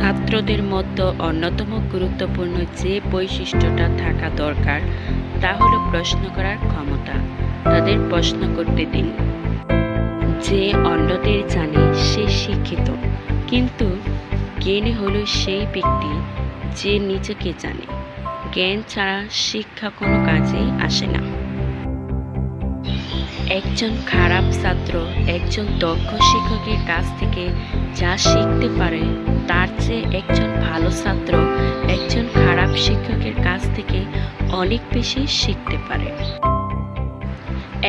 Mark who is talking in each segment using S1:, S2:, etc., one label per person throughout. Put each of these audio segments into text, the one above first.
S1: ছাত্রদের মধ্যে অন্যতম গুরুত্বপূর্ণ যে বৈশিষ্ট্যটা থাকা দরকার তা হলো প্রশ্ন করার ক্ষমতা। তাদের প্রশ্ন করতে দিন। যে অন্যদের জানে সে শিক্ষিত, কিন্তু জ্ঞানী হলো সেই ব্যক্তি যে নিজেকে জানে। জ্ঞান ছাড়া শিক্ষা কোনো কাজেই আসে না। একজন খারাপ ছাত্র একজন দক্ষ শিক্ষকের কাছ থেকে যা শিখতে পারে, তার চেয়ে একজন ভালো ছাত্র একজন খারাপ শিক্ষকের কাছ থেকে অনেক বেশি শিখতে পারে।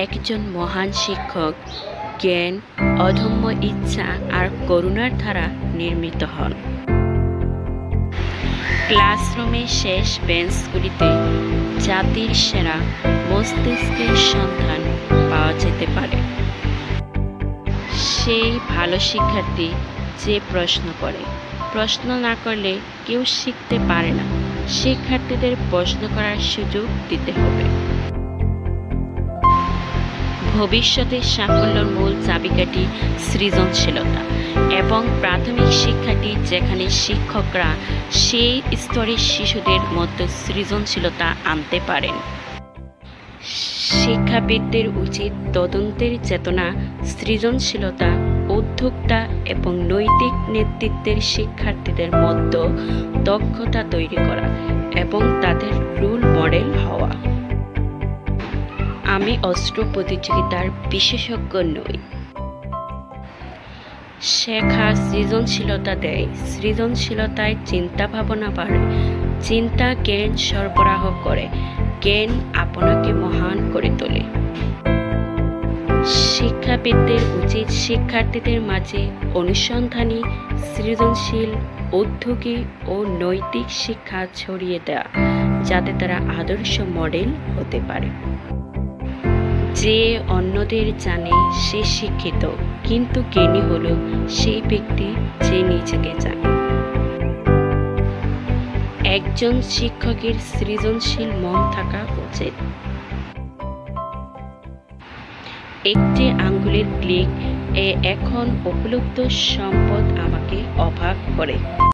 S1: একজন মহান শিক্ষক জ্ঞান, অদম্য ইচ্ছা আর করুণার দ্বারা নির্মিত হন। ক্লাসরুমের শেষ বেঞ্চগুলিতে জাতির সেরা মস্তিষ্কের সন্ধান পাওয়া যেতে পারে। সেই ভালো শিক্ষার্থী যে প্রশ্ন করে। প্রশ্ন না করলে কেউ শিখতে পারে না। শিক্ষার্থীদের প্রশ্ন করার সুযোগ দিতে হবে। ভবিষ্যতের সাফল্যের মূল চাবিকাঠি সৃজনশীলতা এবং প্রাথমিক শিক্ষাটি যেখানে শিক্ষকরা সেই স্তরের শিশুদের মধ্যে সৃজনশীলতা আনতে পারেন। শিক্ষাবিদদের উচিত তদন্তের চেতনা, সৃজনশীলতা, উদ্যোক্তা এবং নৈতিক নেতৃত্বের শিক্ষার্থীদের মধ্যে দক্ষতা তৈরি করা এবং তাদের রোল মডেল হওয়া। আমি অস্ত্র প্রতিযোগিতার বিশেষজ্ঞ নই। শেখা সৃজনশীলতা দেয়, সৃজনশীলতায় চিন্তা ভাবনা বাড়ে, চিন্তা জ্ঞান সরবরাহ করে, জ্ঞান আপনাকে মহান করে তোলে। শিক্ষাবিদদের উচিত শিক্ষার্থীদের মাঝে অনুসন্ধানী, সৃজনশীল, উদ্যোগী ও নৈতিক শিক্ষা ছড়িয়ে দেওয়া, যাতে তারা আদর্শ মডেল হতে পারে। যে অন্যদের জানে সে শিক্ষিত, কিন্তু জ্ঞানী হলো সেই ব্যক্তি যে নিজেকে জানে। একজন শিক্ষকের সৃজনশীল মন থাকা উচিত। একটি আঙ্গুলের ক্লিক এখন উপলব্ধ সম্পদ আমাকে অবাক করে।